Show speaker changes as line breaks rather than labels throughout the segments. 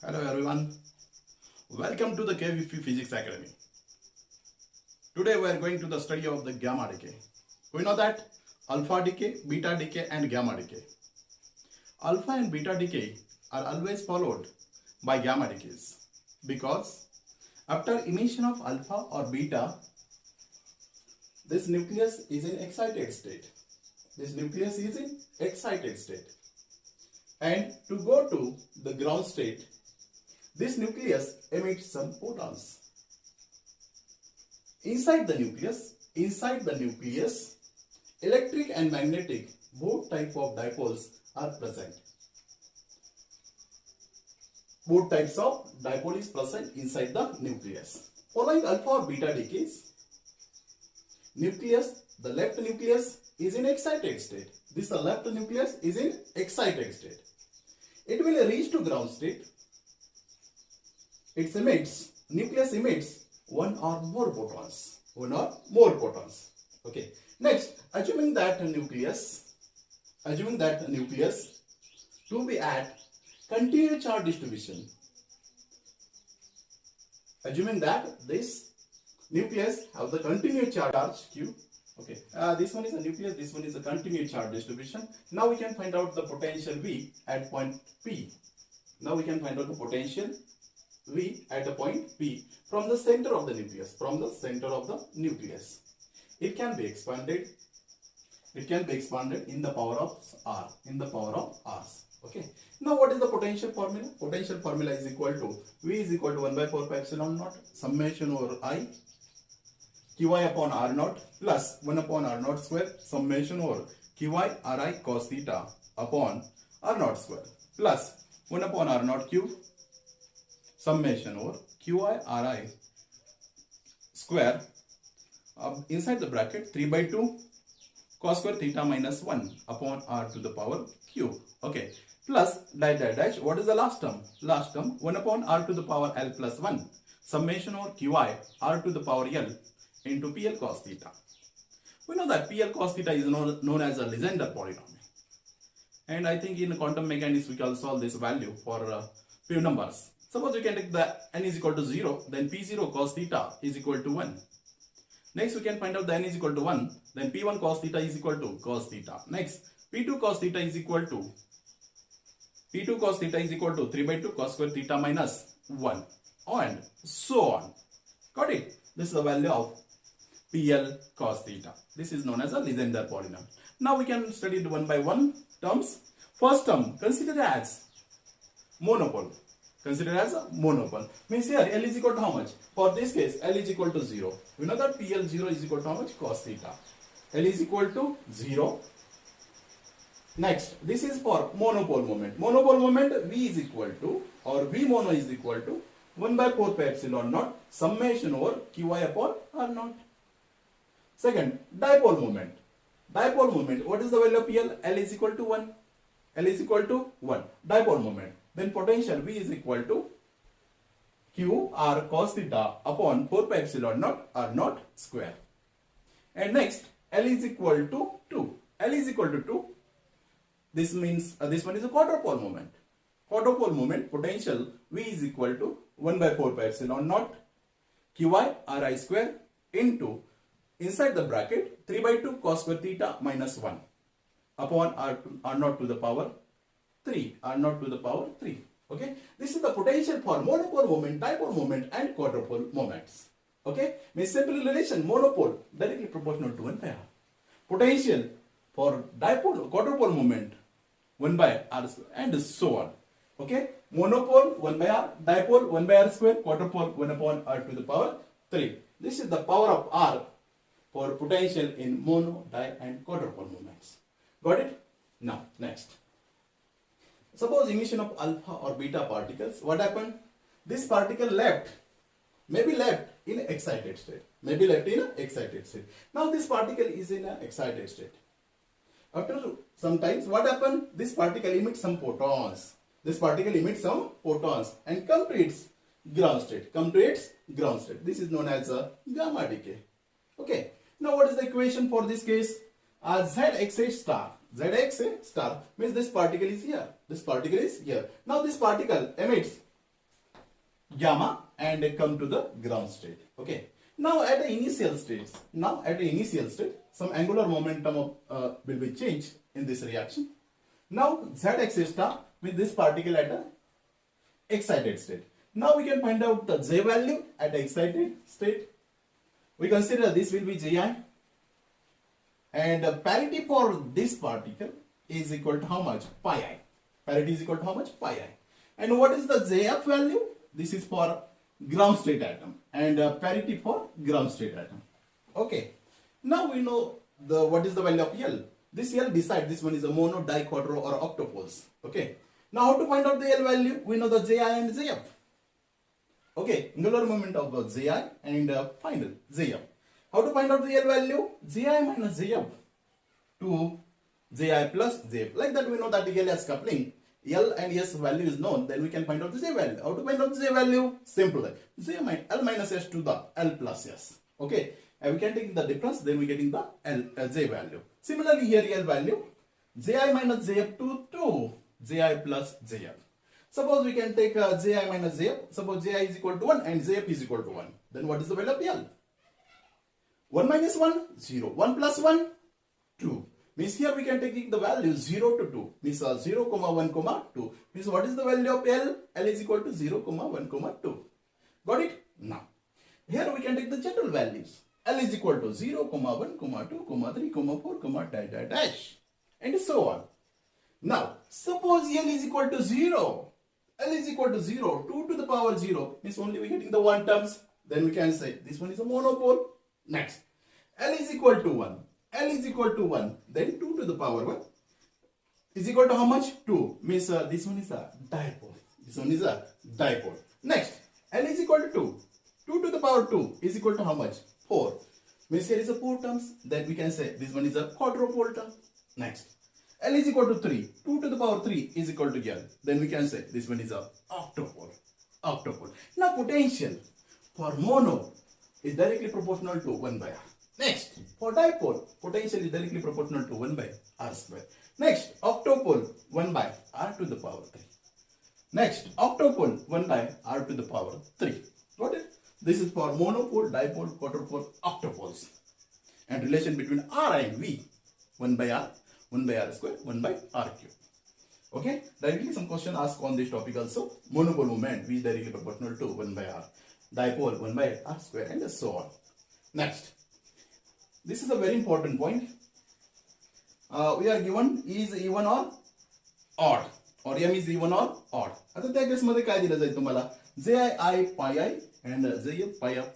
Hello everyone, welcome to the KVP Physics Academy. Today we are going to the study of the gamma decay. We know that alpha decay, beta decay and gamma decay. Alpha and beta decay are always followed by gamma decays because after emission of alpha or beta, this nucleus is in excited state. And to go to the ground state, this nucleus emits some photons. Inside the nucleus, electric and magnetic, both type of dipoles are present. Both types of dipole is present inside the nucleus. Following alpha or beta decays, the left nucleus is in excited state. This left nucleus is in excited state. It will reach to ground state. Nucleus emits one or more photons. Okay. Next, assuming that nucleus to be at continuous charge distribution. Assuming that this nucleus have the continuous charge Q. Okay. This one is a nucleus. This one is a continuous charge distribution. Now we can find out the potential V at point P. Now we can find out the potential V at the point P from the center of the nucleus. It can be expanded. In the power of R. Okay. Now what is the potential formula? Potential formula is equal to V is equal to 1 by 4 pi epsilon naught summation over I Qi upon R naught plus 1 upon R naught square summation over Qi Ri cos theta upon R naught square plus 1 upon R naught cube summation over Qi Ri square inside the bracket 3 by 2 cos square theta minus 1 upon R to the power cube. Okay. Plus dash. What is the last term? 1 upon R to the power L plus 1 summation over Qi R to the power L into PL cos theta. We know that PL cos theta is known as a Legendre polynomial. And I think in quantum mechanics we can solve this value for few numbers. Suppose we can take the n is equal to 0, then P0 cos theta is equal to 1. Next we can find out the n is equal to 1, then P1 cos theta is equal to cos theta. Next P2 cos theta is equal to 3 by 2 cos square theta minus 1 and so on. Got it? This is the value of PL cos theta. This is known as a Legendre polynomial. Now we can study it one by one terms. First term, consider as monopole. Means here L is equal to how much? For this case, L is equal to 0. We know that PL0 is equal to how much? Cos theta. L is equal to 0. Next, this is for monopole moment. Monopole moment V is equal to, or V mono is equal to 1 by 4 pi epsilon naught summation over Qi upon R naught. Second, dipole moment. What is the value of PL? L is equal to 1. Dipole moment. Then potential V is equal to Q R cos theta upon 4 pi epsilon naught R naught square. And next, L is equal to 2. This means this one is a quadrupole moment. Potential V is equal to 1 by 4 pi epsilon naught Qi Ri square into inside the bracket 3 by 2 cos square theta minus 1 upon R naught to the power 3. Okay. This is the potential for monopole moment, dipole moment and quadrupole moments. Okay. Means simple relation, monopole directly proportional to 1 by R. Potential for quadrupole moment 1 by R square and so on. Okay. Monopole 1 by R, dipole 1 by R square, quadrupole 1 upon R to the power 3. This is the power of R for potential in mono, di and quadrupole moments. Got it? Now, next. Suppose emission of alpha or beta particles. What happened? This particle may be left in excited state. Now this particle is in an excited state. After some times, what happened? This particle emits some photons. And come to its ground state. This is known as a gamma decay. Okay. Now what is the equation for this case? Zxa star. Zxa star means this particle is here. Now this particle emits gamma and come to the ground state. Okay. Now at the initial state, some angular momentum will be changed in this reaction. Now Zx star with this particle at a excited state. Now we can find out the J value at the excited state. We consider this will be Ji, and parity for this particle is equal to how much? Pi I. Parity is equal to how much? Pi I. And what is the Jf value? This is for ground state atom, and parity for ground state atom. Okay. Now we know what is the value of L. This L beside this one is a mono, di, quadro or octopoles. Okay. Now how to find out the L value? We know the Ji and Jf. Okay. Angular moment of Ji and final Jf. How to find out the L value? Ji minus Jf to Ji plus Jf. Like that we know that the L has coupling. L and S value is known, then we can find out the J value. How to find out the J value? Simple. L minus S to the L plus S. Okay. And we can take the difference, then we getting the J value. Similarly here L value, Ji minus Jf to 2 Ji plus Jf. Suppose we can take Ji minus Jf. Suppose Ji is equal to 1 and Jf is equal to 1. Then what is the value of L? 1 minus 1, 0. 1 plus 1, 2. Means here we can take the value 0 to 2. Means 0, 1, 2. Means what is the value of L? L is equal to 0, 1, 2. Got it? Now, here we can take the general values. L is equal to 0, 1, 2, 3, 4, dash. And so on. Now, suppose L is equal to 0. L is equal to 0. 2 to the power 0. Means only we getting the 1 terms. Then we can say this one is a monopole. Next. L is equal to 1. L is equal to 1, then 2 to the power 1 is equal to how much? 2. Means this one is a dipole. This one is a dipole. Next, L is equal to 2. 2 to the power 2 is equal to how much? 4. Means here is a 4 terms. Then we can say this one is a quadrupole term. Next, L is equal to 3. 2 to the power 3 is equal to L. Then we can say this one is a octopole. Octopole. Now potential for mono is directly proportional to 1 by R. Next, for dipole, potential is directly proportional to 1 by R square. Next, octopole, 1 by R to the power 3. Next, octopole, 1 by R to the power 3. Got it? This is for monopole, dipole, quadrupole, octopoles. And relation between R and V, 1 by R square, 1 by R cube. Okay? Directly some question asked on this topic also. Monopole moment, V is directly proportional to 1 by R. Dipole, 1 by R square, and so on. Next. This is a very important point. We are given is even or odd, or M is even or odd. आता त्या case मध्ये काय दिलं जाईल तुम्हाला? Ji pi I and Jf pi f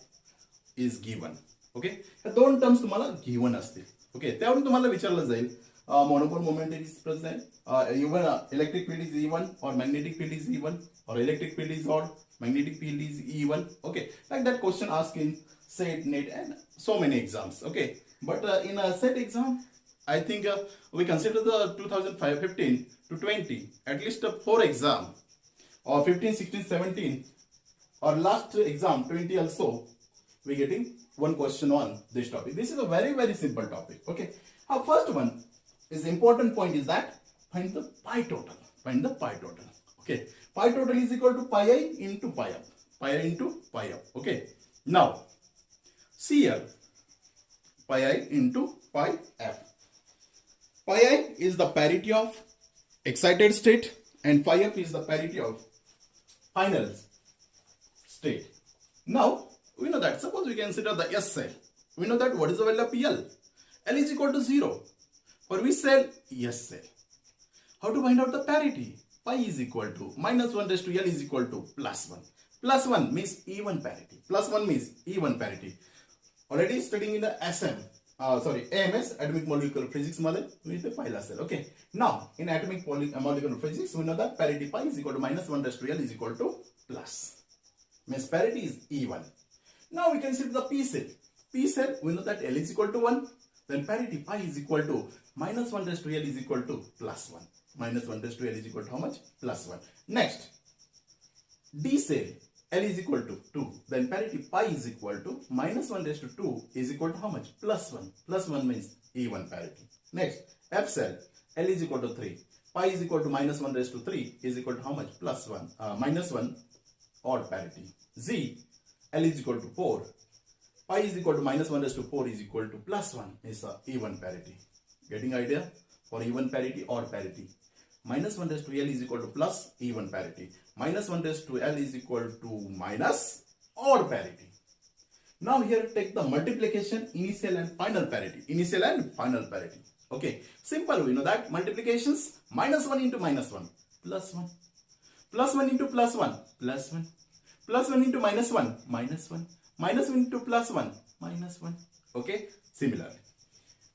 is given. Okay, या दोन terms तुम्हाला given असतील. Okay, त्यावरून तुम्हाला विचारलं जाईल monopole moment is present, even electric field is even, or magnetic field is even, or electric field is odd, magnetic field is even. Okay, like that question asked in SET, NET, and so many exams. Okay, but in a SET exam, I think we consider the 2015 to 20, at least 4 exam, or 15, 16, 17, or last exam 20 also, we getting one question on this topic. This is a very, very simple topic. Okay, our first one is important point is that find the pi total. Find the pi total. Okay, pi total is equal to pi I into pi f. Pi I into pi f. Okay, now see here, pi I into pi f. Pi I is the parity of excited state and pi f is the parity of final state. Now we know that, suppose we consider the S cell. We know that what is the value of L? L is equal to 0. For which cell? S cell. How to find out the parity? Pi is equal to minus 1 raised to L is equal to plus 1. Plus 1 means even parity. Plus 1 means even parity. Already studying in the AMS, atomic molecular physics with the phi cell. Okay. Now in atomic molecular physics, we know that parity pi is equal to minus 1 raised to L is equal to plus. Means parity is even. Now we consider the P cell. P cell, we know that L is equal to 1. Then parity pi is equal to minus 1 raised to L is equal to plus 1. Minus 1 raised to L is equal to how much? Plus 1. Next, D cell, L is equal to 2. Then parity pi is equal to minus 1 raised to 2 is equal to how much? Plus 1. Plus 1 means even parity. Next, F cell, L is equal to 3. Pi is equal to minus 1 raised to 3 is equal to how much? Plus 1. Minus 1 odd parity. Z, L is equal to 4. Pi is equal to minus 1 raised to 4 is equal to plus 1 is a even parity. Getting idea? For even parity, odd parity. Minus 1 raised to L is equal to plus even parity. Minus 1 raised to L is equal to minus odd parity. Now here take the multiplication, initial and final parity. Initial and final parity. Okay. Simple, we know that. Multiplications, minus 1 into minus 1, plus 1. Plus 1 into plus 1, plus 1. Plus 1 into minus 1, minus 1. Minus 1 into plus 1, minus 1. Okay. Similarly.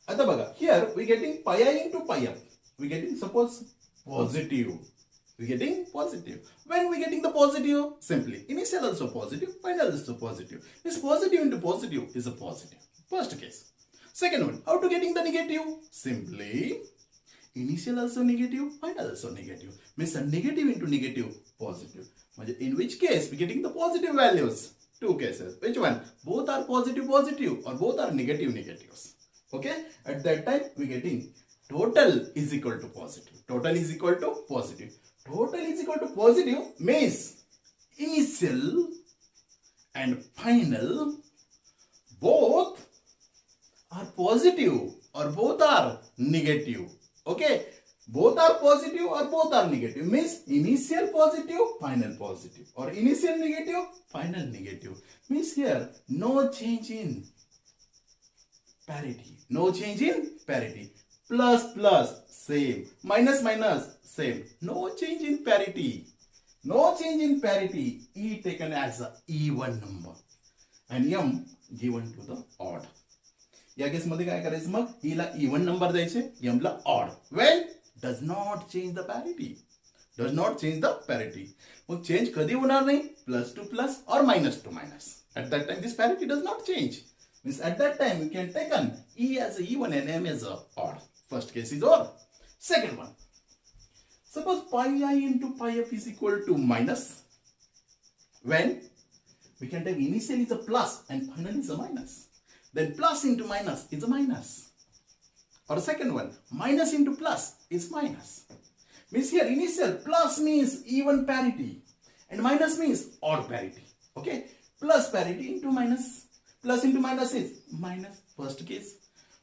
आता बघा, here we getting pi I into pi f. We getting suppose positive. We getting positive. When we getting the positive, simply initial also positive, final also positive. This positive into positive is a positive. First case. Second one, how to getting the negative? Simply initial also negative, final also negative. Means negative into negative, positive. In which case we getting the positive values? Two cases. Which one? Both are positive positive or both are negative negatives. Okay. At that time we getting total is equal to positive. Total is equal to positive. Total is equal to positive means initial and final both are positive or both are negative. Okay. Both are positive or both are negative means initial positive, final positive, or initial negative, final negative. Means here no change in parity. No change in parity. Plus plus same. Minus minus same. No change in parity. No change in parity. E taken as a even number and M given to the odd. या केस मध्ये काय करायचं मग E ला even number द्यायचे, M La odd. When does not change the parity. Does not change the parity. Mug change कधी होणार नाही? Plus to plus or minus to minus. At that time this parity does not change. Means at that time you can take an E as a even and M as a odd. First case is odd. Second one. Suppose pi I into pi f is equal to minus. When we can take initial is a plus and final is a minus. Then plus into minus is a minus. Or second one, minus into plus is minus. Means here initial plus means even parity and minus means odd parity. Okay. Plus parity into minus. Plus into minus is minus. First case.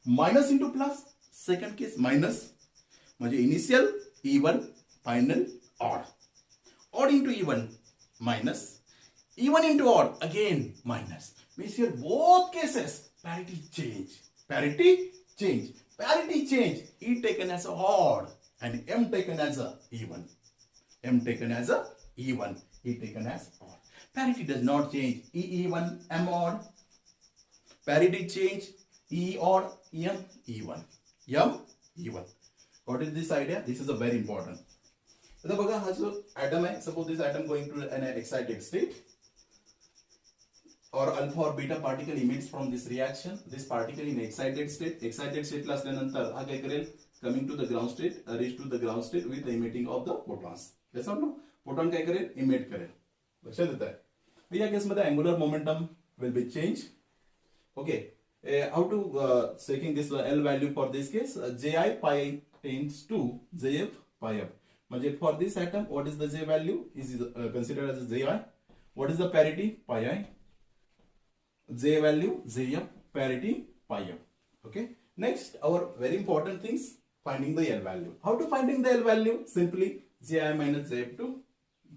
Minus into plus. Second case minus. म्हणजे initial even, final odd. Odd into even minus. Even into odd again minus. Means here both cases parity change. Parity change. Parity change. E taken as a odd and M taken as a even. M taken as a even. E taken as odd. Parity does not change. E even, M odd. Parity change. E odd, M even. M even. What is this idea? This is a very important. आता बघा हा जो atom आहे, suppose this atom going to an excited state or alpha or beta particle emits from this reaction. This particle in excited state ला असल्यानंतर हा काय करेल? Coming to the ground state, reach to the ground state with the emitting of the photons. Yes or no? Photon काय करेल? Emit करेल. लक्षात येत आहे? या केस मध्ये angular momentum will be changed. Okay. How to taking this L value for this case? Ji pi tends to Jf pi f. म्हणजे for this atom, what is the J value? Is considered as Ji. What is the parity? Pi I. J value Jf, parity pi f. Okay. Next, our very important things, finding the L value. How to finding the L value? Simply Ji minus Jf to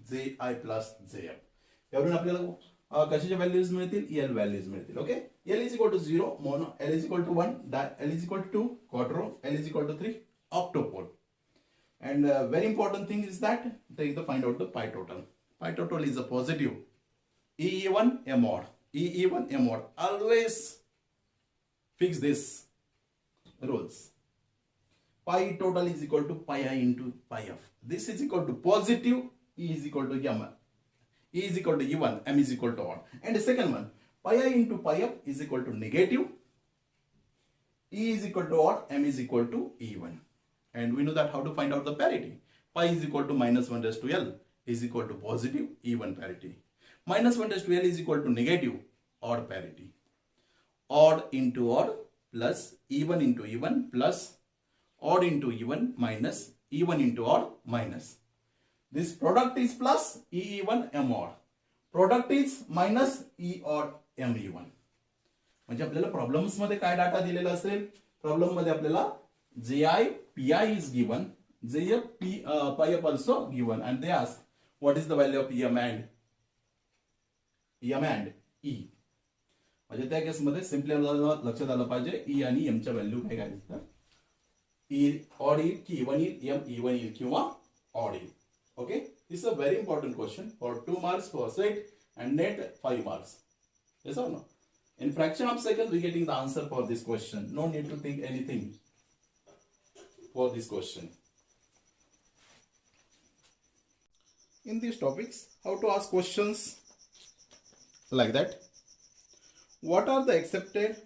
Ji plus Jf. यावरून आपल्याला कशाच्या values मिळतील? L values मिळतील. Okay. L is equal to 0 mono, L is equal to 1 di, L is equal to 2 quadro, L is equal to 3 octopole. And very important thing is that take the find out the pi total. Pi total is a positive. E even M odd. E even M odd. Always fix this rules. Pi total is equal to pi I into pi f. This is equal to positive. E is equal to M. E is equal to even. M is equal to odd. And the second one, pi I into pi f is equal to negative. E is equal to odd. M is equal to even. And we know that how to find out the parity. Pi is equal to minus 1 raised to L is equal to positive even parity. Minus 1 raised to L is equal to negative odd parity. Odd into odd plus even into even plus odd into even minus even into odd minus. This product is plus E even M odd. Product is minus E odd ME1. म्हणजे आपल्याला problems मध्ये काय data दिलेला असेल, problem मध्ये आपल्याला JI PI is given, JF PF also given, and they ask what is the value of EM and E. म्हणजे त्या केसमध्ये सिम्पली लक्षात आलं पाहिजे ई आणि एम च्या व्हॅल्यू काय काय असतात. ई ऑड येईल की इवन येईल, एम इवन येईल किंवा ऑड येईल. Okay, this is a very important question for 2 marks for set and net 5 marks. Yes or no? In fraction of seconds we getting the answer for this question. No need to think anything for this question. In these topics, how to ask questions like that. What are the accepted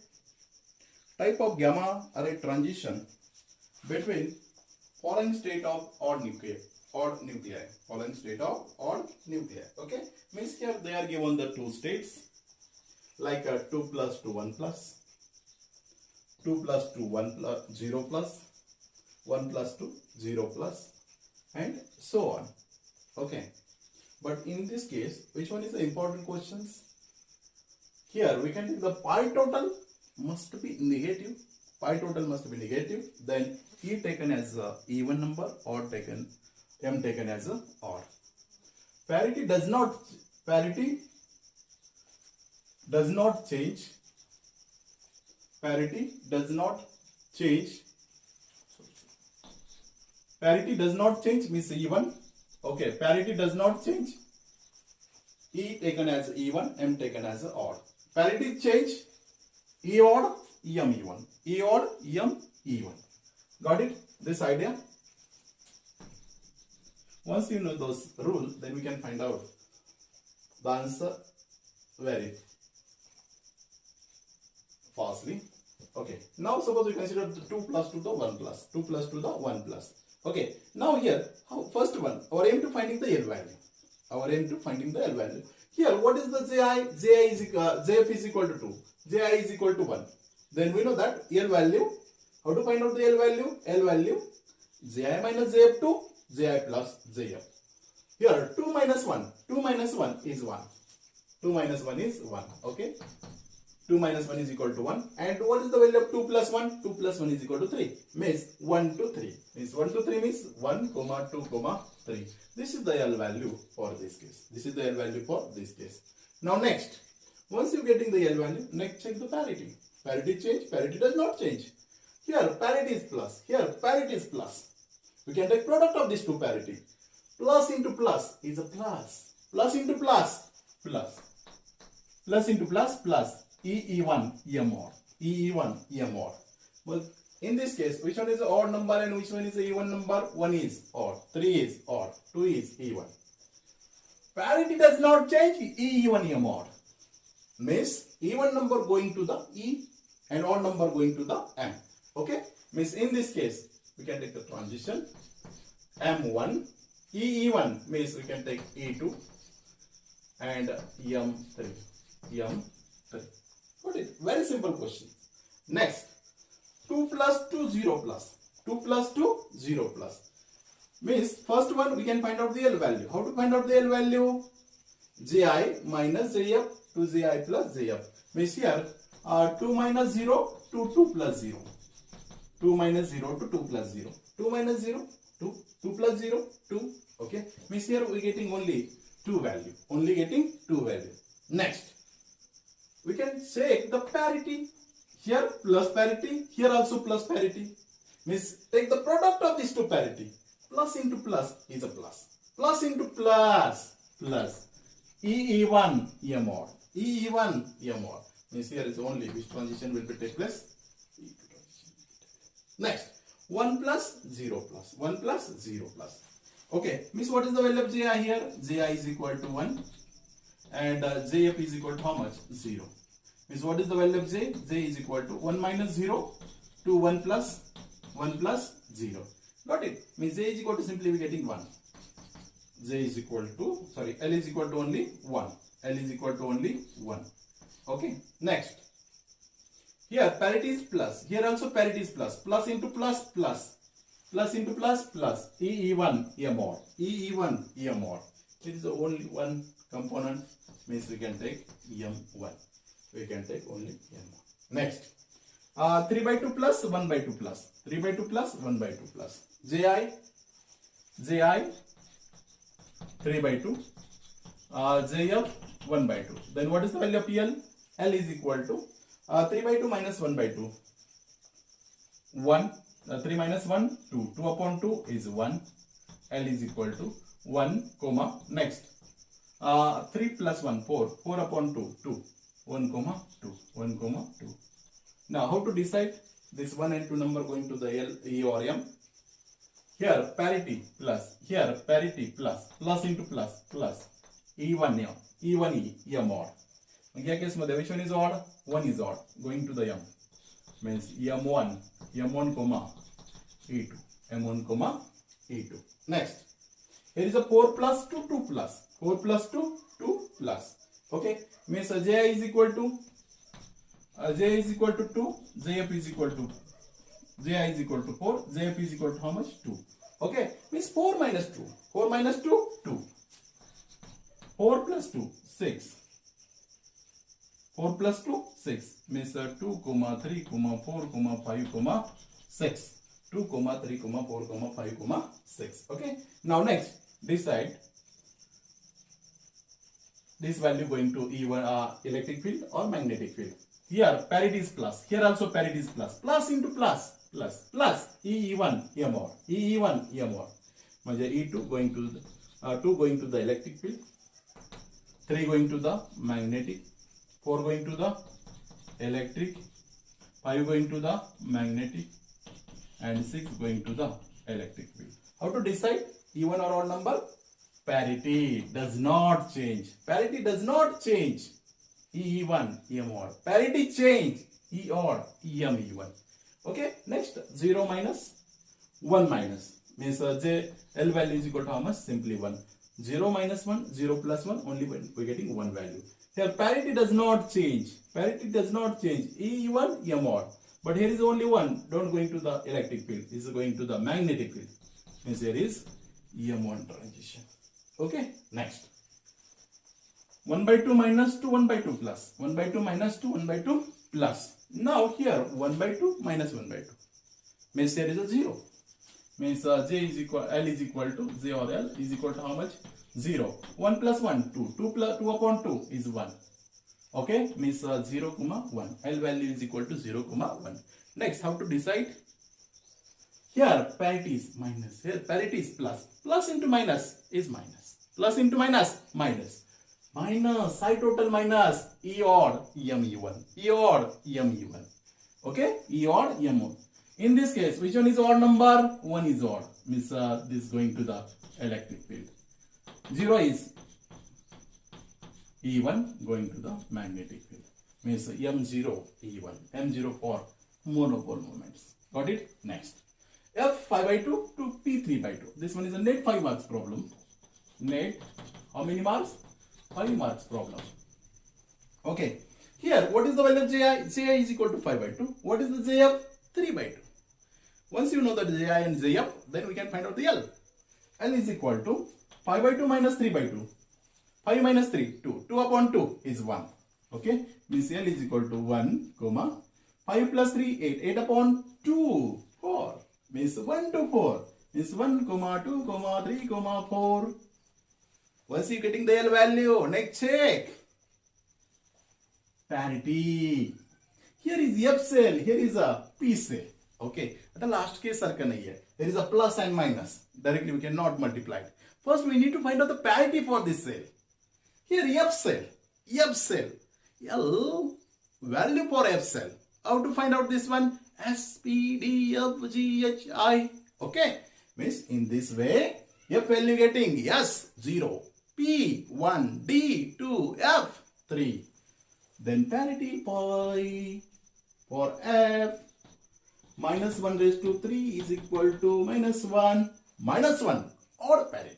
type of gamma array transition between following state of odd nuclei? Following state of odd nuclei. Okay, means here they are given the two states like 2 plus to 1 plus, 2 plus to 1 plus 0 plus, 1 plus to 0 plus, and so on. Okay, but in this case, which one is the important questions? Here we can take the pi total must be negative. Pi total must be negative. Then E taken as a even number, odd taken, M taken as a odd. Parity does not change. Parity does not change. Parity does not change means even. Okay, parity does not change. E taken as even, M taken as a odd. Parity change, E odd, EM even. E odd, EM even. Got it? This idea? Once you know those rules, then we can find out the answer very fastly. Okay. Now suppose we consider the 2 plus to the 1 plus. 2 plus to the 1 plus. Okay. Now here, first one, our aim to finding the L value. Here, what is the JF is equal to 2. JI is equal to 1. Then we know that L value. How to find out the L value? L value, JI minus JF to JI plus JF. Here, 2 minus 1. 2 minus 1 is 1. 2 minus 1 is 1. Okay. 2 minus 1 is equal to 1. And what is the value of 2 plus 1? 2 plus 1 is equal to 3. Means 1 to 3. Means 1 to 3 means 1, 2, 3. This is the L value for this case. Now next, once you getting the L value, next check the parity. Parity change? Parity does not change. Here parity is plus. Here parity is plus. We can take product of these two parity. Plus into plus is a plus. Plus into plus, plus. Plus into plus, plus. E1 EM odd. E1 EM odd. Well, in this case, which one is the odd number and which one is the even number? 1 is odd, 3 is odd, 2 is even. Parity does not change. E1 EM odd. Means even number going to the E and odd number going to the M. Okay? Means in this case, we can take the transition M1. E1 means we can take E2 and M3. Got it? Very simple question. Next, 2 plus to 0 plus. 2 plus to 0 plus. Means first one we can find out the L value. How to find out the L value? JI minus JF to JI plus JF. Means here 2 minus 0 to 2 plus 0. 2 minus 0 to 2 plus 0. 2 minus 0 to 2 plus 0 2. Okay. Means here we getting only 2 value. Only getting 2 value. Next, we can check the parity. Here plus parity, here also plus parity. Means take the product of these two parity. Plus into plus is a plus. Plus into plus, plus. E1 EM odd. E1 EM odd. Means here is only which transition will be take place. Next, 1 plus 0 plus. 1 plus 0 plus. Okay. Means what is the value of JI here? JI is equal to 1. And JF is equal to how much? 0. Means what is the value of J? J is equal to 1 minus 0 to 1 plus 0. Got it? Means J is equal to simply we getting 1. J is equal to, sorry, L is equal to only 1. L is equal to only 1. Okay. Next. Here parity is plus. Here also parity is plus. Plus into plus, plus. Plus into plus, plus. E1 EM odd. E1 EM odd. It is only one component, means we can take M1. We can take only M1. Next, 3 by 2 plus 1 by 2 plus 3 by 2 plus 1 by 2 plus Ji 3 by 2, Jf 1 by 2. Then what is the value of L? L is equal to 3 by 2 minus 1 by 2. 1. 3 minus 1, 2. 2 upon 2 is 1. L is equal to 1, comma, next. 3 plus 1, 4. 4 upon 2, 2. 1, comma, 2. 1, comma, 2. Now, how to decide this 1 and 2 number going to the L, E or M? Here, parity plus. Here, parity plus. Plus into plus. Plus. E1 M. E1 E. M odd. In this case, which one is odd? 1 is odd. Going to the M. Means M1. M1 comma E2. M1 comma E2. Next. Here is a 4 plus 2, 2 plus. 4 plus 2, 2 plus. Okay. Means J is equal to J is equal to 2. Jf is equal to Ji is equal to 4. Jf is equal to how much? 2. Okay. Means 4 minus 2. 4 minus 2, 2. 4 plus 2, 6. 4 plus 2, 6. Means 2, 3, 4, 5, 6. 2, 3, 4, 5, 6. Okay. Now next, decide this value going to E1 electric field or magnetic field. Here parity is plus. Here also parity is plus. Plus into plus. Plus. Plus. E1 M odd. E1 M odd. E2 going to the 2 going to the electric field. 3 going to the magnetic. 4 going to the electric. 5 going to the magnetic. And 6 going to the electric field. How to decide even or odd number? Parity does not change. Parity does not change. E1, M odd. Parity change. E odd, EM E1. Okay. Next, 0 minus 1 minus. Means J, L value is equal to how much? Simply 1. 0 minus 1, 0 plus 1, only when we are getting 1 value. Here parity does not change. Parity does not change. E1, M odd. But here is only 1. Don't going to the electric field. This is going to the magnetic field. Means here is EM1 transition. Okay. Next. 1 by 2 minus 2, 1 by 2 plus. 1 by 2 minus 2, 1 by 2 plus. Now here 1 by 2 minus 1 by 2. Means there is a 0. Means J is equal, L is equal to, J or L is equal to how much? 0. 1 plus 1, 2. 2 plus 2 upon 2 is 1. Okay. Means 0, 1. L value is equal to 0, 1. Next, how to decide? Here parity is minus. Here parity is plus. Plus into minus is minus. Plus into minus, minus. Minus, side total minus, E odd, EM E1. E odd, EM E1. Okay, E odd, EM1. In this case, which one is odd number? 1 is odd. Means this going to the electric field. 0 is E1 going to the magnetic field. Means M0 E1. M0 for monopole moments. Got it? Next. F 5 by 2 to P 3 by 2. This one is a net 5 marks problem. Net, how many marks? 5 marks problem. Okay. Here, what is the value of Ji? Ji is equal to 5 by 2. What is the Jf? 3 by 2. Once you know that Ji and Jf, then we can find out the L. L is equal to 5 by 2 minus 3 by 2. 5 minus 3, 2. 2 upon 2 is 1. Okay. Means L is equal to 1, 5 plus 3, 8. 8 upon 2, 4. Means 1 to 4. Means 1, 2, 3, 4. Once you getting the L value, next check. Parity. Here is F cell, here is a P cell. Okay. At the last case circle nahi hai. There is a plus and minus. Directly we cannot multiply it. First we need to find out the parity for this cell. Here F cell. F cell. L value for F cell. How to find out this one? S, P, D, F, G, H, I. Okay. Means in this way, F value getting yes 0. P 1, D 2, F 3. Then parity pi for F minus 1 raised to 3 is equal to minus 1. Minus 1 odd parity.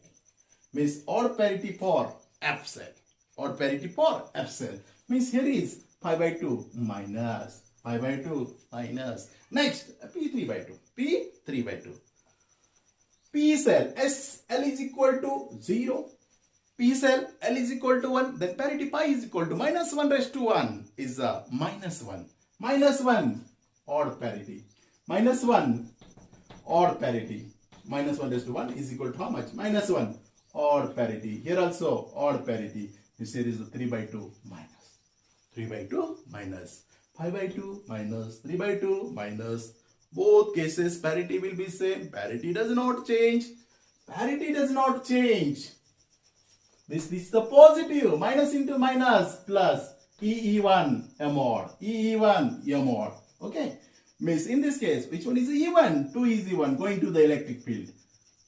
Means odd parity for F cell. Odd parity for F cell. Means here is 5 by 2 minus 5 by 2 minus. Next P3 by 2. P3 by 2. P cell S L is equal to 0. P cell L is equal to 1, then parity pi is equal to minus 1 raised to 1 is minus 1. Minus 1 odd parity. Minus 1 odd parity. Minus 1 raised to 1 is equal to how much? Minus 1 odd parity. Here also odd parity. This here is 3 by 2 minus. 3 by 2 minus. 5 by 2 minus. 3 by 2 minus. Both cases parity will be same. Parity does not change. Parity does not change. This is the positive. Minus into minus plus EE1 M odd. EE1 M odd. Okay. Means in this case, which one is even? 2 is even going to the electric field.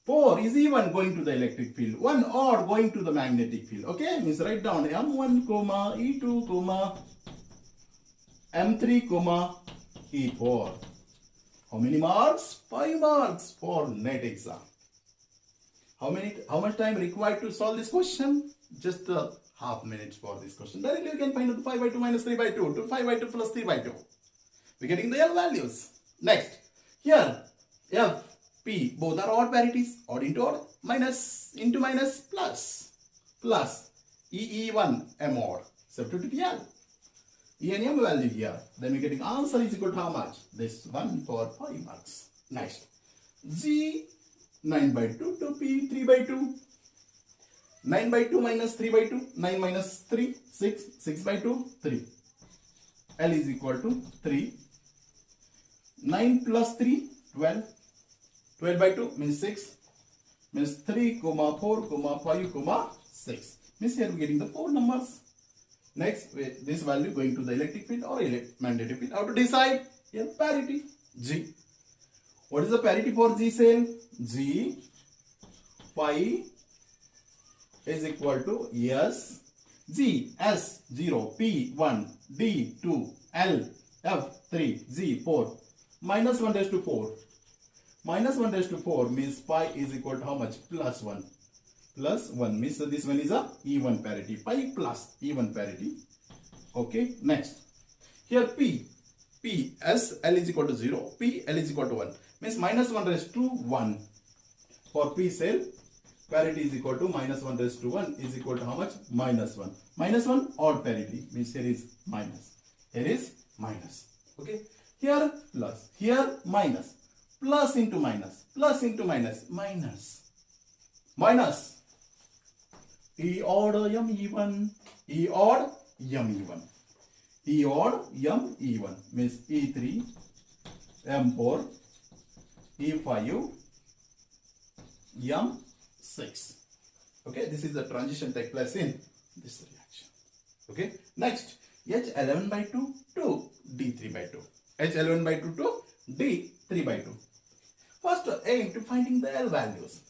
4 is even going to the electric field. 1 odd going to the magnetic field. Okay. Means write down M1, E2, M3, E4. How many marks? 5 marks for net exam. How much time required to solve this question? Just half minutes for this question. Directly you can find out the 5 by 2 minus 3 by 2 to 5 by 2 plus 3 by 2. We're getting the L values. Next, here F, P, both are odd parities. Odd into odd, minus into minus, plus EE1 M odd. Substitute L. E and M value here. Then we're getting answer is equal to how much? This one for 5 marks. Next, G 9 by 2 to P 3 by 2. 9 by 2 minus 3 by 2. 9 minus 3, 6. 6 by 2, 3. L is equal to 3. 9 plus 3, 12. 12 by 2 means 6. Means 3, 4, 5, 6. Means here we're getting the 4 numbers. Next, this value going to the electric field or magnetic field. How to decide? Here parity. G. What is the parity for G cell? G pi is equal to S. G S 0 P 1 D 2 L F 3 Z 4 minus 1 raised to 4. Minus 1 raised to 4 means pi is equal to how much? Plus 1. Plus 1 means this one is a even parity. Pi plus even parity. Okay. Next. Here P S L is equal to 0. P L is equal to 1. Means minus 1 raised to 1. For P cell, parity is equal to minus 1 raised to 1 is equal to how much? Minus 1. Minus 1 odd parity means here is minus. Here is minus. Okay. Here plus. Here minus. Plus into minus. Plus into minus. Minus. Minus. E odd M even. E odd M even. E odd M even means E3 M4 E5 M6. Okay, this is the transition take place in this reaction. Okay, next H11 by 2 to D3 by 2. H11 by 2 to D3 by 2. First aim to finding the L values.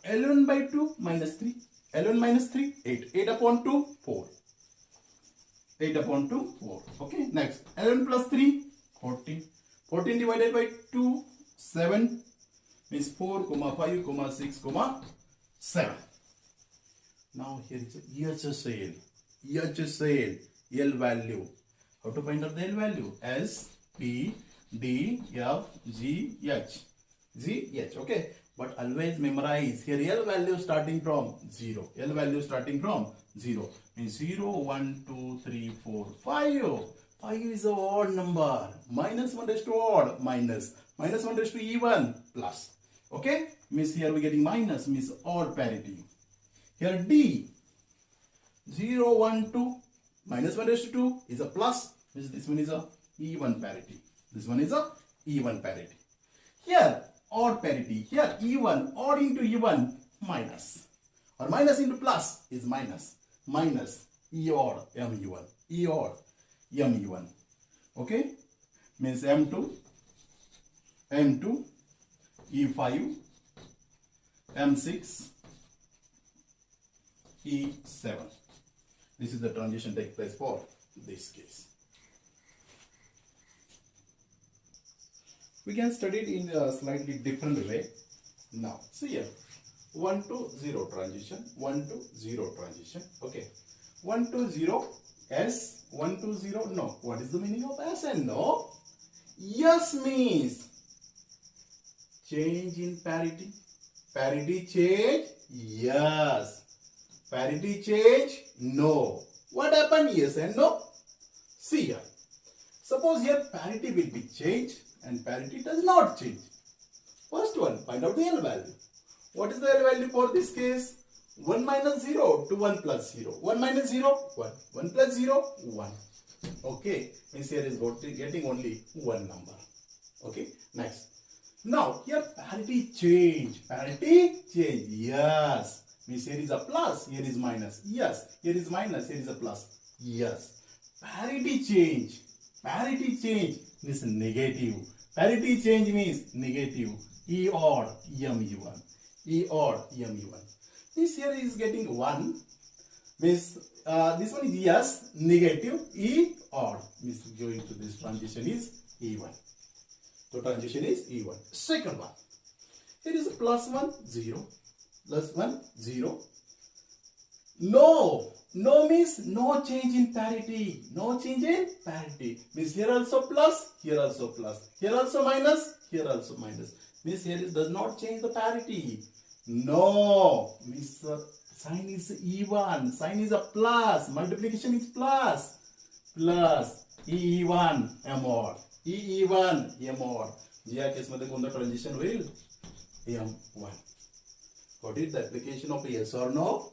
11 by 2 minus 3. 11 minus 3, 8. 8 upon 2, 4. 8 upon 2, 4. Okay, next 11 plus 3, 14. 14 divided by 2, 7. Means 4, 5, 6, 7. Now here is a HSL L value. How to find out the L value? S, P, D, F, G, H. G, H. Okay. But always memorize here L value starting from 0. L value starting from 0. Means 0, 1, 2, 3, 4, 5. 5 is an odd number. Minus 1 raised to odd. Minus. Minus 1 raised to even. Plus. Okay. Means here we are getting minus. Means odd parity. Here D. 0, 1, 2. Minus 1 raised to 2 is a plus. Means this one is a even parity. This one is a even parity. Here odd parity. Here even. Odd into even. Minus. Or minus into plus is minus. Minus. E odd M even. E odd M even. Okay. Means M2. M2. E5. M6. E7. This is the transition take place for this case. We can study it in a slightly different way. Now, see here. 1 to 0 transition. 1 to 0 transition. Okay. 1 to 0. S. 1 to 0. No. What is the meaning of S and no? Yes means change in parity. Parity change. Yes. Parity change? No. What happened? Yes and no? See here. Suppose here parity will be changed and parity does not change. First one, find out the L value. What is the L value for this case? 1 minus 0 to 1 plus 0. 1 minus 0, 1. 1 plus 0, 1. Okay, means here is getting only one number. Okay, next. Now, here parity change. Parity change. Yes. Means here is a plus, here is minus. Yes. Here is minus, here is a plus. Yes. Parity change. Parity change means negative. Parity change means negative. E odd, M even. E odd, M even. This here is getting 1. Means this one is yes, negative, E odd. Means going to this transition is even. So transition is even. Second one. Here is a plus 1, 0. Plus 1, 0. No. No means no change in parity. No change in parity. Means here also plus, here also plus. Here also minus, here also minus. Means here it does not change the parity. No. Means sign is even. Sign is a plus. Multiplication is plus. Plus. E even, M odd. E even, M odd. या केस मध्ये कोणता transition होईल? M1. Got it? The application of yes or no?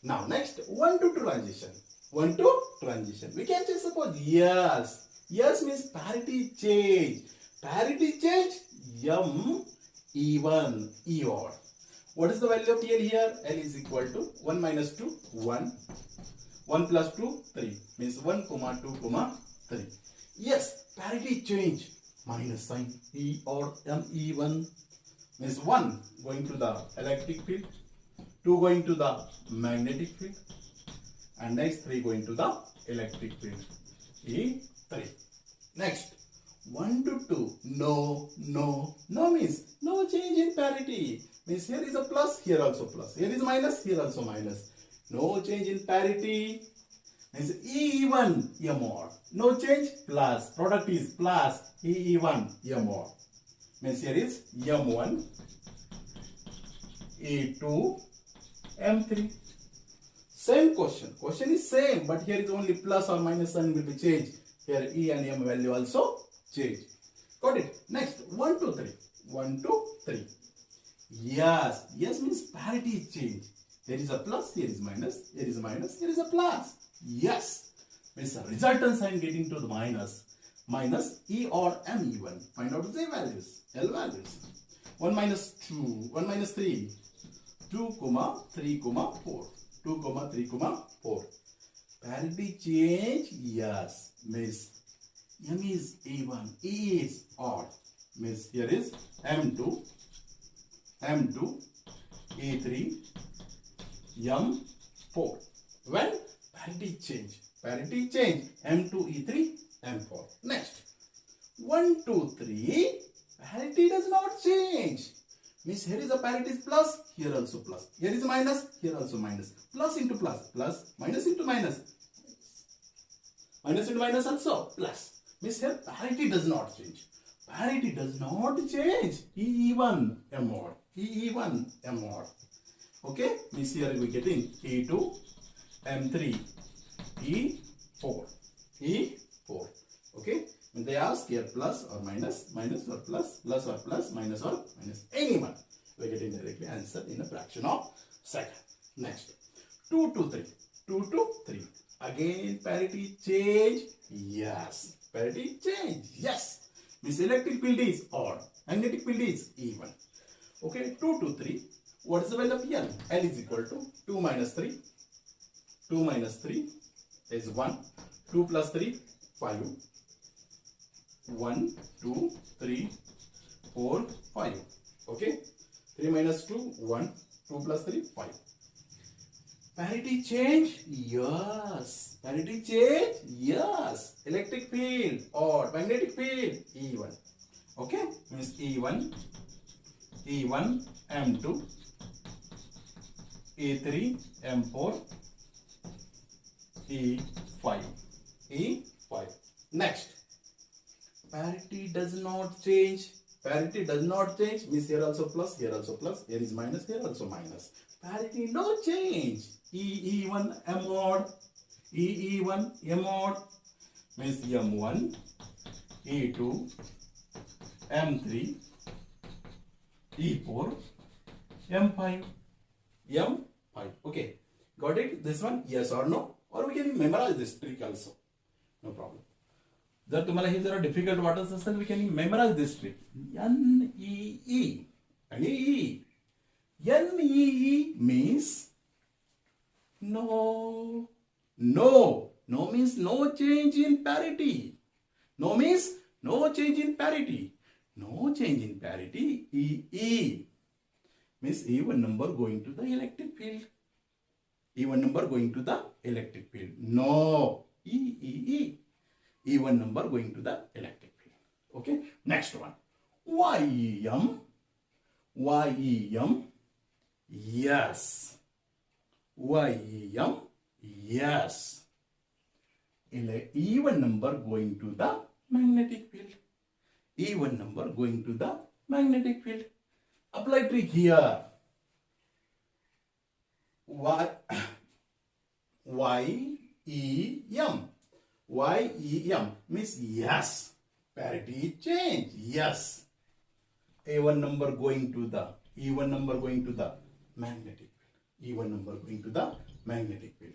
Now next, 1 to transition. 1 to transition. We can say suppose yes. Yes means parity change. Parity change, M even, E odd. What is the value of L here? L is equal to 1 minus 2, 1. 1 plus 2, 3. Means 1, 2, 3. Yes, parity change. Minus sign. E odd, M even. Means 1 going to the electric field. 2 going to the magnetic field. And next 3 going to the electric field. E3. Next. 1 to 2. No, no. No means no change in parity. Means here is a plus, here also plus. Here is minus, here also minus. No change in parity. Means E even, M odd. No change, plus. Product is plus, E even, M odd. Means here is M1, E2, M3. Same question. Question is same, but here is only plus or minus sign will be changed. Here E and M value also change. Got it? Next, 1 to 3. 1 to 3. Yes. Yes means parity change. Here is a plus, here is minus, here is a minus, here is a plus. Yes. Means the resultant sign getting to the minus. Minus E or M even. Find out the values. L values. 1 minus 2. 1 minus 3. 2, 3, 4. 2, 3, 4. Parity change. Yes. Means M is even. E is odd. Means here is M2. M2. E3. M4. When parity change. Parity change. M2, E3, M4. Next. 1, 2, 3. Parity does not change. Means here is a parity is plus, here also plus. Here is a minus, here also minus. Plus into plus, plus. Minus into minus. Minus into minus also plus. Means here parity does not change. Parity does not change. E even, M odd. E even, M odd. Okay? Means here we are getting E2, M3, E4. E4. Okay? When they ask here plus or minus, minus or plus or plus, minus or minus, anyone, we are getting directly answer in a fraction of second. Next, 2 to 3. 2 to 3. Again, parity change. Yes. Parity change. Yes. Means electric field is odd. Magnetic field is even. Okay, 2 to 3. What is the value of L? L is equal to 2 minus 3. 2 minus 3 is 1. 2 plus 3, 5. 1, 2, 3, 4, 5. Okay. 3 minus 2, 1. 2 plus 3, 5. Parity change? Yes. Parity change? Yes. Electric field or magnetic field? even. Okay. Means E1, E1, M2, E3, M4, E5. E5. Next. Parity does not change. Parity Parity does not change, means here also plus, here is minus, here also minus. Parity no change. E1 M odd, E1 M odd means M1, E2, M3, E4, M5, M5. Okay, got it? This one, yes or no? Or we can memorize this trick also. No problem. जर तुम्हाला हे जरा difficult वाटत असेल we can memorize this trick. NEE and E. NEE means no. No. No means no change in parity. No means no change in parity. No change in parity. EE means even number going to the electric field. Even number going to the electric field. No. EE. Even number going to the electric field. Okay. Next one. YEM. YEM. Yes. YEM. Yes. Even number going to the magnetic field. Even number going to the magnetic field. Apply trick here. YEM. YEM means yes. Parity change. Yes. Even number going to the magnetic field. Even number going to the magnetic field.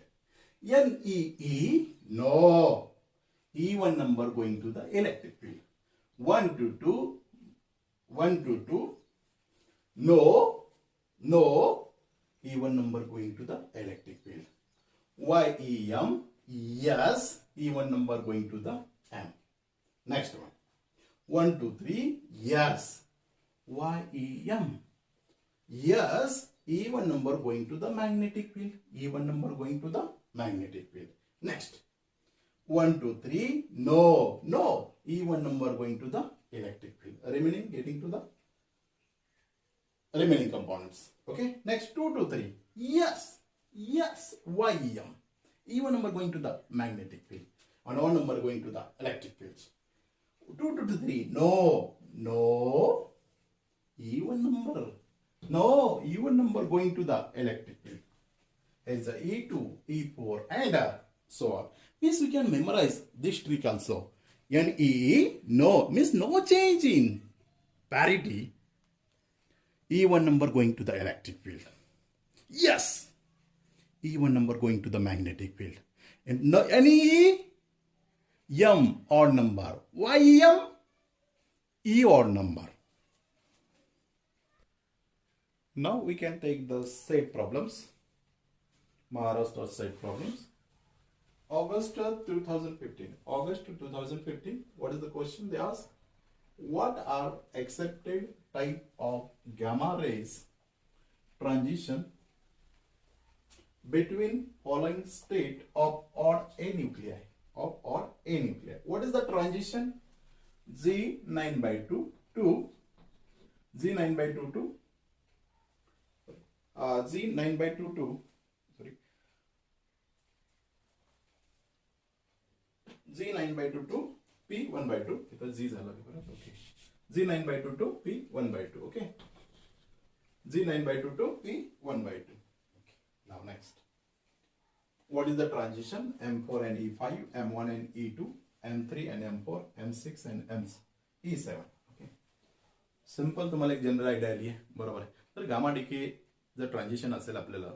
NEE no. Even number going to the electric field. 1 to 2 no. Even number going to the electric field. YEM yes. Even number going to the M. Next one. 1 to 3 yes. YEM yes. Even number going to the magnetic field. Even number going to the magnetic field. Next. 1 to 3 no. Even number going to the electric field. Remaining getting to the remaining components. Okay. Next 2 to 3 yes. YEM. Even number going to the magnetic field. And odd number going to the electric fields. 2 to 3 no. Even number. No, even number going to the electric field. Hence E2, E4 and so on. Means we can memorize this trick also. NEE no means no change in parity. Even number going to the electric field. Yes. Even number going to the magnetic field. And no, NEE M odd number. YEM E odd number. Now we can take the set problems. Maharashtra set problems. August 2015. August 2015. What is the question they ask? What are accepted type of gamma rays transition between following state of odd A nuclei? What is the transition? Z9/2 to Z9/2 to Z9/2 to Z9/2 to P1/2. Because Z is okay. Z9/2 to P1/2. Okay. Z9/2 to P1/2. Okay. Now next. What is the transition? M4 and E5, M1 and E2, M3 and M4, M6 and E7. Okay. Simple तुम्हाला एक general idea आली आहे. बरोबर आहे. तर gamma decay जर transition असेल आपल्याला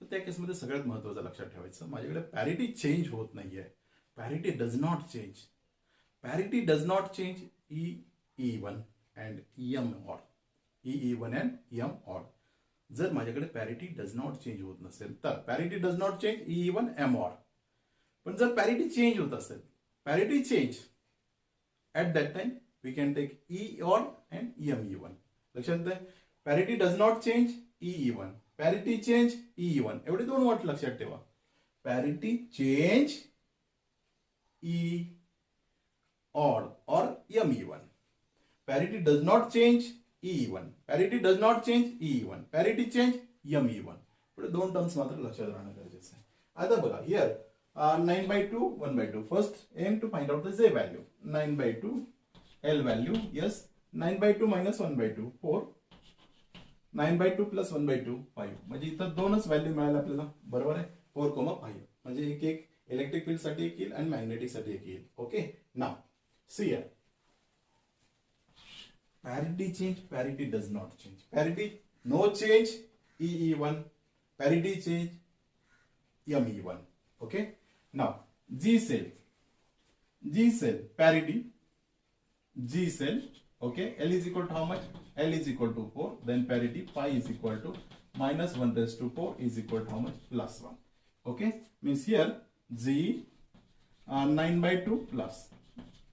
तर त्या केसमध्ये सगळ्यात महत्त्वाचं लक्षात ठेवायचं माझ्याकडे पॅरिटी चेंज होत नाहीये. Parity does not change. Parity does not change E1 and M odd. E1 and M odd. जर माझ्याकडे पॅरिटी डज नॉट चेंज होत नसेल तर parity does not change E1 M odd. पण जर पॅरिटी चेंज होत असेल parity change at that time we can take E odd and E1. लक्षात आहे. Parity does not change E1. Parity change E1. एवढे दोन वर्ड लक्षात ठेवा. Parity change E odd or M1. Parity does not change E1. Parity does not change E1. Parity change M1. पुढे दोन terms मात्र लक्षात राहणं गरजेचं आहे. आता बघा here 9/2 1/2. First aim to find out the Z value. 9/2 L value yes 9/2 minus 1/2 4. 9/2 plus 1/2 5. म्हणजे इथं दोनच व्हॅल्यू मिळाले आपल्याला, बरोबर आहे. 4,5 म्हणजे एक एक इलेक्ट्रिक फील्ड साठी एक येईल आणि मॅग्नेटिक साठी एक येईल. Okay, now see here. Parity change, parity does not change. Parity no change, E1. Parity change, Me1. Okay. Now G cell, parity, G cell. Okay, L is equal to how much? L is equal to 4. Then parity pi is equal to minus 1 raised to 4 is equal to how much? Plus 1. Okay, means here G 9/2 plus.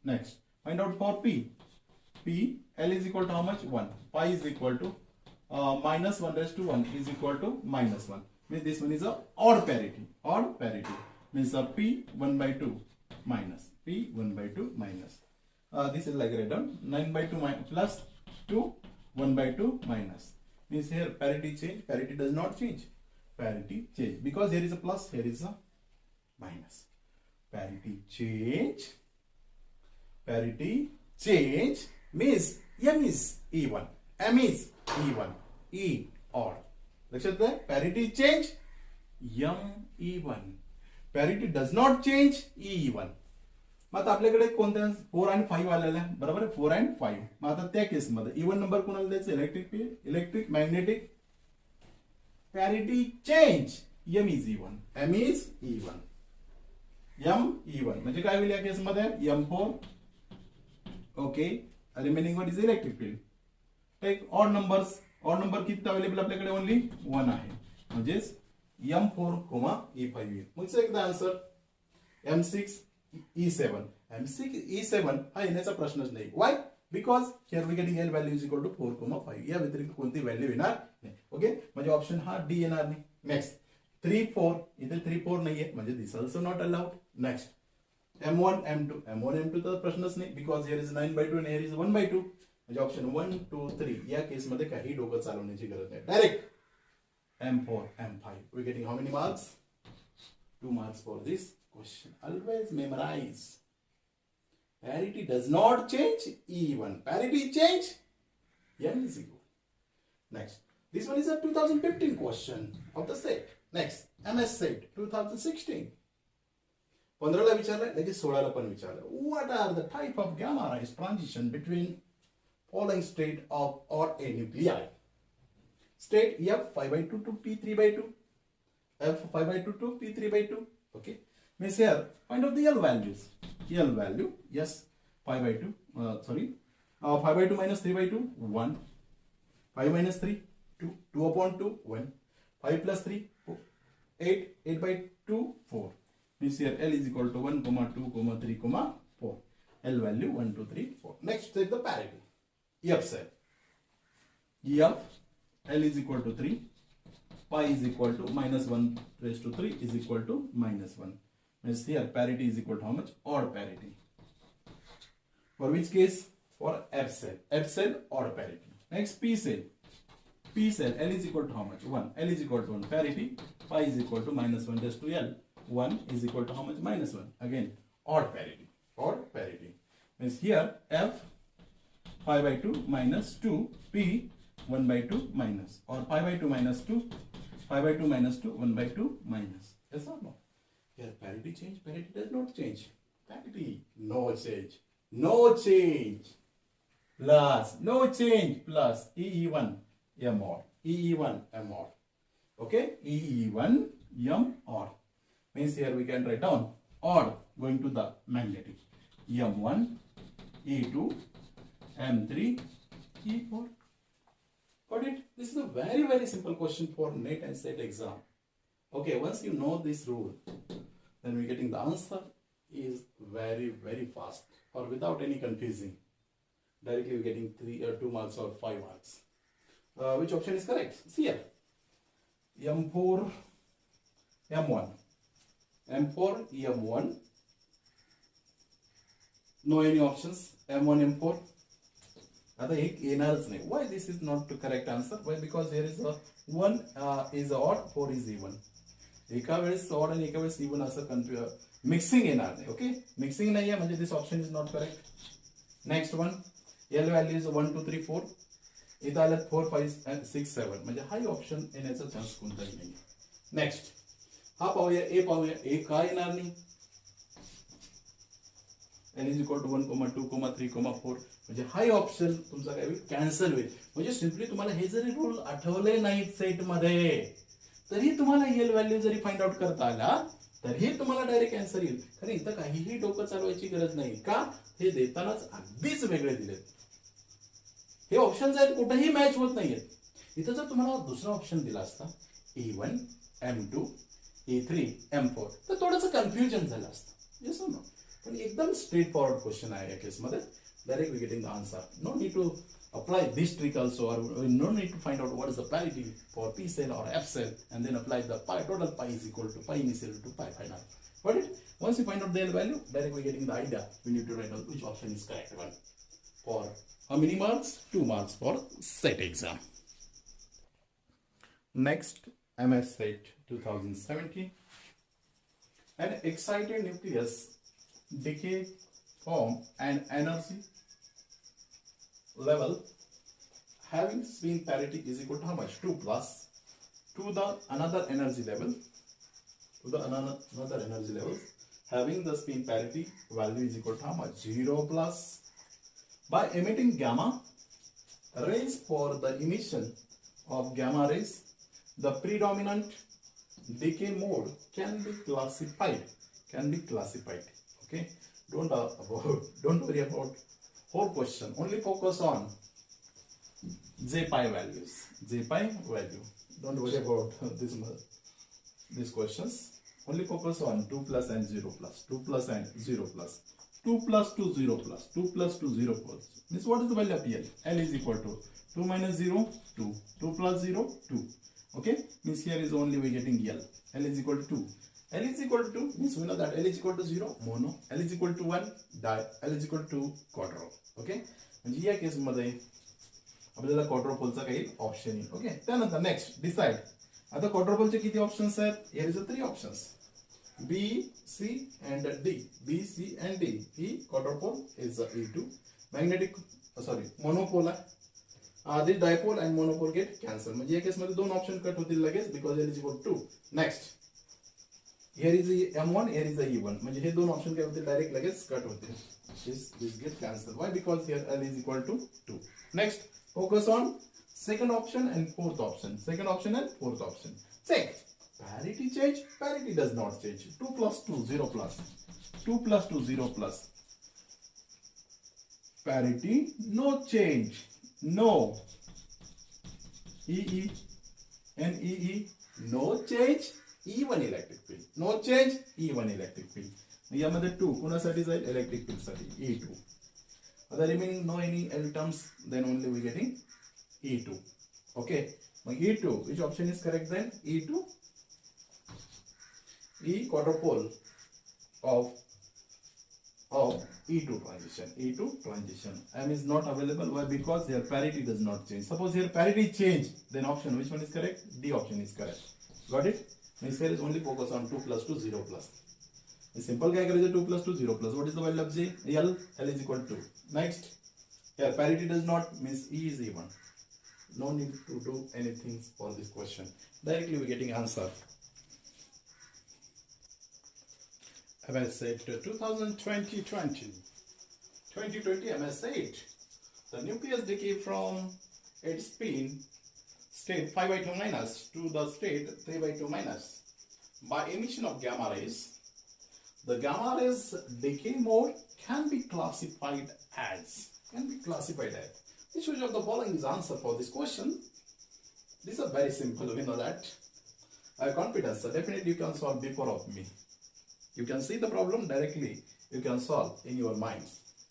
Next, find out for P. P, L is equal to how much? 1. Pi is equal to minus 1 raised to 1 is equal to minus 1. Means this one is a odd parity. Odd parity means a P 1/2 minus P 1/2 minus. This is like write down 9/2 plus 2 1/2 minus. Means here parity change. Parity does not change. Parity change because here is a plus, here is a minus. Parity change. Parity change means M is E1, M is E1, E odd. लक्षात आहे, parity change M E1. Parity does not change E1. मग आता आपल्याकडे कोणत्या 4 and 5 आलेला आहे, बरोबर आहे, 4 and 5. मग आता त्या केस मध्ये E1 नंबर कोणाला द्यायचा? Electric field, electric magnetic. Parity change M is E1, M is E1, M E1 म्हणजे काय होईल या केस मध्ये? M4. Okay, remaining one is electric field. Take odd numbers. Odd number किती अवेलेबल आपल्याकडे? ओनली 1 आहे, म्हणजेच M4, E5 येईल. मग एकदा answer M6 E7. M6 E7 हा येण्याचा प्रश्नच नाही. Why? Because here we getting L value is equal to 4,5. या व्यतिरिक्त कोणती व्हॅल्यू येणार नाही. ओके, म्हणजे ऑप्शन हा डी येणार नाही. नेक्स्ट 3 4. इथे 3 4 नाहीये, म्हणजे this also not allowed. Next M1 M2. M1 M2 तर प्रश्नच नाही, बिकॉज हिअर इज 9/2 आणि हिअर इज 1/2. म्हणजे ऑप्शन 1 2 3 या केस मध्ये काही डोकं चालवण्याची गरज नाही. Direct M4 M5. We getting how many marks? 2 marks for this question. Always memorize. Parity does not change E1. Parity change M is equal. Next, this one is a 2015 question of the set. Next, MS set 2016. 15 ला विचारलं, लगेच 16 ला पण विचारलं. What are the type of gamma rays transition between following state of or a nuclei? State F 5/2 to P 3/2. F 5/2 to P 3/2. Okay. Means here find out the L values. L value, yes, 5/2. 5/2 minus 3/2 1. 5 minus 3 2. 2/2 1. 5 plus 3 4. 8. 8/2 4. Means here L is equal to 1, 2, 3, 4. L value 1, 2, 3, 4. Next, take the parity. F cell. F L is equal to 3. Pi is equal to minus 1 raised to 3 is equal to minus 1. Means here parity is equal to how much? Odd parity. For which case? For F cell. F cell odd parity. Next, P cell. P cell L is equal to how much? 1. L is equal to 1. Parity pi is equal to minus 1 raised to L. 1 is equal to how much? Minus 1. Again, odd parity. Odd parity. Means here F 5/2 minus 2, P 1/2 minus, or 5/2 minus 2, 5/2 minus 2, 1/2 minus. Yes or no? Here parity change, parity does not change. Parity, no change. No change. Plus, no change, plus E1 M odd. E1 M odd. Okay? E1 M odd. Means here we can write down odd going to the magnetic. M1, E2, M3, E4. Got it? This is a very, very simple question for NET and SET exam. Okay, once you know this rule, then we're getting the answer is very, very fast or without any confusing. Directly we're getting 3 or 2 marks or 5 marks. Which option is correct? See here. M4, M1. M4, M1. No any options. M1, M4. आता एक येणारच नाही. Why this is not the correct answer? Why? Because here is a 1 is odd, 4 is even. एका वेळेस odd आणि एका वेळेस even असं मिक्सिंग येणार नाही. ओके, मिक्सिंग नाही आहे म्हणजे this option is not correct. Next one, L value is 1 2 3 4. इथं आल्यात 4 5 6 7 म्हणजे हाही ऑप्शन येण्याचा चान्स कोणताही नाही. नेक्स्ट हा पाहूया, ए पाहूया. ए का येणार नाही? n is equal to 1, 2, 3, 4 म्हणजे हाही ऑप्शन तुमचा काय होईल? कॅन्सल होईल. म्हणजे सिम्पली तुम्हाला हे जरी रूल आठवले नाहीत सेट मध्ये तरी तुम्हाला एल व्हॅल्यू जरी फाइंड आउट करता आला तरी तुम्हाला डायरेक्ट आन्सर येईल. कारण इथं काहीही डोकं चालवायची गरज नाही. का? हे देतानाच अगदीच वेगळे दिलेत. हे ऑप्शन्स आहेत कुठेही मॅच होत नाहीयेत. इथं जर तुम्हाला दुसरा ऑप्शन दिला असता E1 M2 E3 M4 तर थोडंसं कन्फ्युजन झालं असतं. येस और नो? पण एकदम स्ट्रेट फॉरवर्ड क्वेश्चन आहे या केसमध्ये. Direct we getting the answer. No need to apply this trick also, or no need to find out what is the parity for P cell or F cell and then apply the pi. Total pi is equal to pi initial to pi final. Got it? Once you find out the L value, directly getting the idea, we need to write down which option is correct one. For how many marks? 2 marks for set exam. Next, MS set 2017. An excited nucleus decay form and energy level having spin parity is equal to how much? 2 plus to the another energy level, having the spin parity value is equal to how much? 0 plus. By emitting gamma rays for the emission of gamma rays, the predominant decay mode can be classified. Okay, don't worry about whole question, only focus on J pi values. Don't worry about these questions. Only focus on 2 plus and 0 plus, 2 plus and 0 plus, 2 plus to 0 plus, 2 plus to 0 plus. Means what is the value of L? L is equal to 2 minus 0, 2, 2 plus 0, 2. Okay, means here is only we getting L. L is equal to 2. L is equal to 2 means we know that L is equal to 0 mono, L is equal to 1 di, L is equal to quadrupole. Okay, म्हणजे या केस मध्ये आपल्याला क्वाड्रुपोलचा काही option येईल. Okay, त्यानंतर next decide. आता क्वाड्रुपोलचे किती ऑप्शन्स आहेत? Here is 3 options B, C and D. B, C and D. He quadrupole is E2. Magnetic, monopole आहे. This dipole and monopole get cancelled. म्हणजे या केस मध्ये 2 ऑप्शन कट होतील लगेच because L is equal to 2. Next, here is the M1, here is the E1. म्हणजे हे 2 option काय होतील? डायरेक्ट लगेच कट होतील. This get cancelled. Why? Because here L is equal to 2. Next, focus on second option and fourth option. Check. Parity change? Parity does not change. 2 plus 2, 0 plus. 2 plus 2, 0 plus. Parity, no change. No. EE, NEE, no change. E1 electric field. No change. E1 electric field. यामध्ये 2 कोणासाठी जाईल? Electric field साठी E2. Other remaining no any L terms, then only we getting E2. Okay. E2, which option is correct then? E2. E quadrupole of E2 transition. M is not available. Why? Because here parity does not change. Suppose here parity change, then option which one is correct? D option is correct. Got it? Means here is only focus on 2 plus 2, 0 plus. Simple क्या करेंगे? 2 plus 2, 0 plus. What is the value of J? L. L is equal to 2. Next, here parity does not means E is E1. No need to do anything for this question. Directly we getting answer. MS set 2020 MS set. The nucleus decay from its spin state 5/2 minus to the state 3/2 minus by emission of gamma rays. The gamma rays decay mode can be classified as. Which of the following is answer for this question? These are very simple. We know that. I have confidence. So definitely you can solve before of me. You can see the problem directly. You can solve in your mind.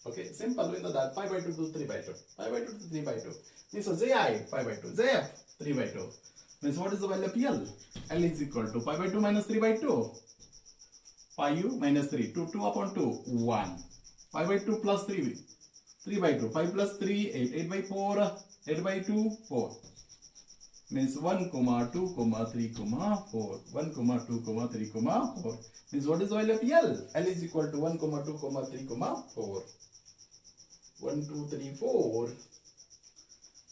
Okay, simple. We know that 5/2 to 3/2. 5/2 to 3/2. This is JI 5/2. JF 3/2. Means what is the value of L? L is equal to 5/2 minus 3/2. 5u minus 3. 2 upon 2, 1. 5/2 plus 3/2. 5 plus 3, 8. 8/4. 8/2, 4. Means 1, 2, 3, 4. 1, 2, 3, 4. Means what is the value of L? L is equal to 1, 2, 3, 4. 1, 2, 3, 4.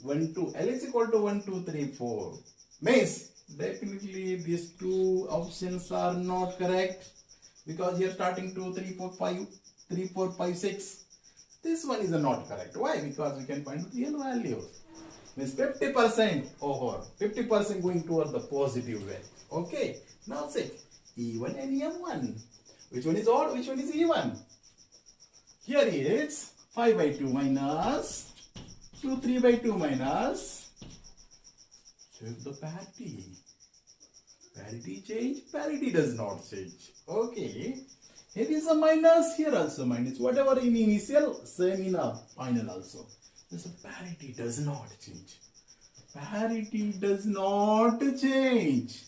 1, 2. L is equal to 1, 2, 3, 4. Means definitely these two options are not correct because here starting 2, 3, 4, 5, 3, 4, 5, 6. This one is not correct. Why? Because we can find real values. Means 50% over 50% going toward the positive way. Okay. Now check E1 and M1. Which one is odd? Which one is even? Here is 5 by 2 minus 2, 3 by 2 minus. Check the parity. Parity change? Parity does not change. Okay. Here is a minus, here also minus. Whatever in initial, same in a final also. So parity does not change. Parity does not change.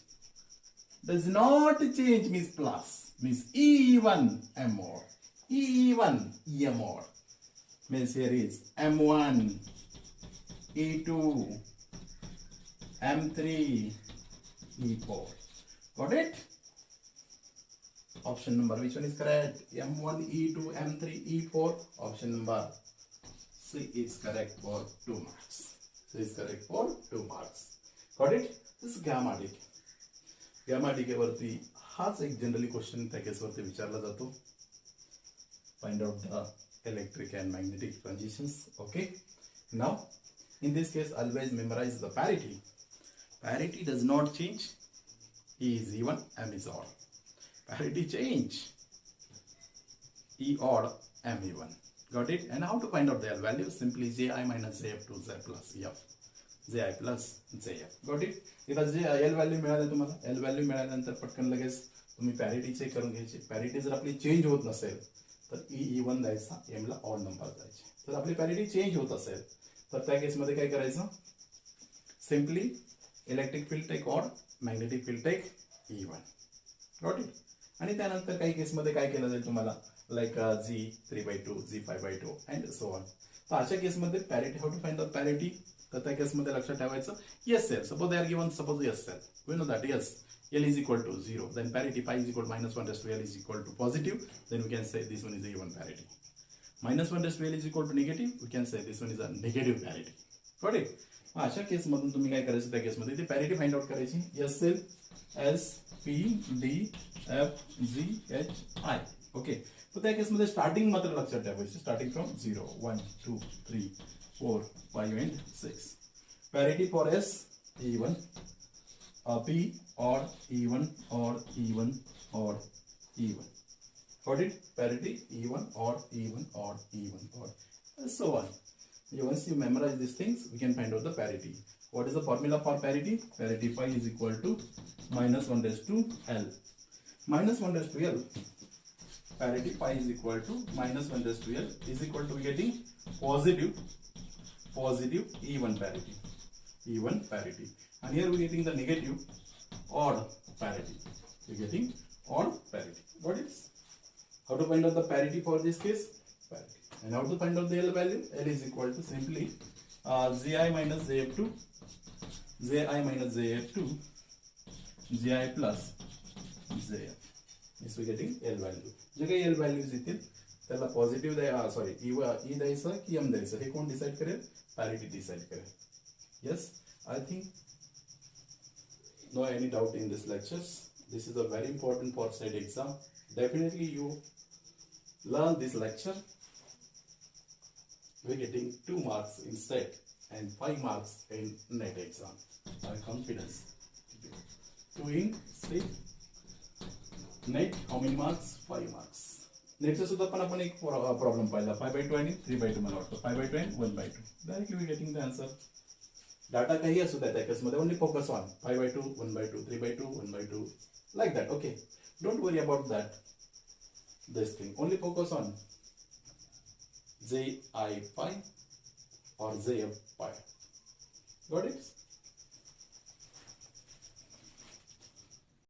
Does not change means plus. Means E1 M mod. E1 E mod. Means here is M1, E2, M3, E4. Got it? Option number, which one is correct? M1, E2, M3, E4. Option number C is correct for 2 marks. C is correct for 2 marks. Got it? This is gamma decay. Gamma decay वरती हाच एक generally question त्या case वरती विचारला जातो. Find out the electric and magnetic transitions. Okay. Now, in this case, always memorize the parity. Parity does not change. E is even, M is odd. Parity change. E odd, M even. Got it? And how to find out their value? Simply Ji minus Jf to Z plus F. Ji plus Jf. Got it? इथं जे L value मिळाले तुम्हाला, L value मिळाल्यानंतर पटकन लगेच तुम्ही parity check करून घ्यायची. Parity जर आपली चेंज होत नसेल तर E1 द्यायचा, M ला ऑड नंबर द्यायचे. जर आपली पॅरिटी चेंज होत असेल तर त्या केस मध्ये काय करायचं? Simply electric field take odd, magnetic field take E1. Got it? आणि त्यानंतर काही केस मध्ये काय केलं जाईल तुम्हाला, like G3/2, G5/2 and so on. तर अशा केस मध्ये parity, how to find the parity? तर त्या केस मध्ये लक्षात ठेवायचं, yes cell, suppose they are given, suppose yes cell, we know that yes L is equal to 0, then parity pi is equal to minus 1 raised to L is equal to positive, then we can say this one is a even parity. Minus 1 raised to L is equal to negative, we can say this one is a negative parity. Got it? अशा case मधून तुम्ही काय करायचं, त्या case मध्ये ती parity find out करायची. yes cell S P D F G H I. Okay. तर त्या केस मध्ये स्टार्टिंग मात्र लक्षात ठेवायची, starting from 0, 1, 2, 3, 4, 5 and 6. Parity for S E1, P odd E1 odd E1 odd E1. Got it? Parity E1 odd E1 odd E1 odd and so on. Once you memorize these things, we can find out the parity. What is the formula for parity? Parity pi is equal to minus 1 raised to L. Minus 1 raised to L. Parity pi is equal to minus 1 raised to L is equal to getting positive E1 parity. E1 parity. And here we are getting the negative odd parity. We are getting odd parity. What is? How to find out the parity for this case? Parity. And how to find out the L value? L is equal to simply Ji minus Jf2, Ji minus Jf2, Ji plus Jf. Yes, we are getting L value. जे काही L values येतील त्याला positive द्या, sorry E द्यायचं की M द्यायचं हे कोण decide करेल? Parity decide करेल. Yes, I think no any doubt in this lectures. This is a very important for state exam. Definitely you learn this lecture. We're getting 2 marks in state and 5 marks in net exam. My confidence. 2 in state. Net how many marks? 5 marks. Next सुद्धा पण आपण एक problem पाहिला, 5/2 आणि 3/2. मला वाटतं 5/2 and 1/2. Directly we getting the answer. Data काही असू द्या त्या केसमध्ये, only focus on 5/2, 1/2, 3/2, 1/2, like that. Okay, don't worry about that, this thing. Only focus on Ji pi or Jf pi. Got it?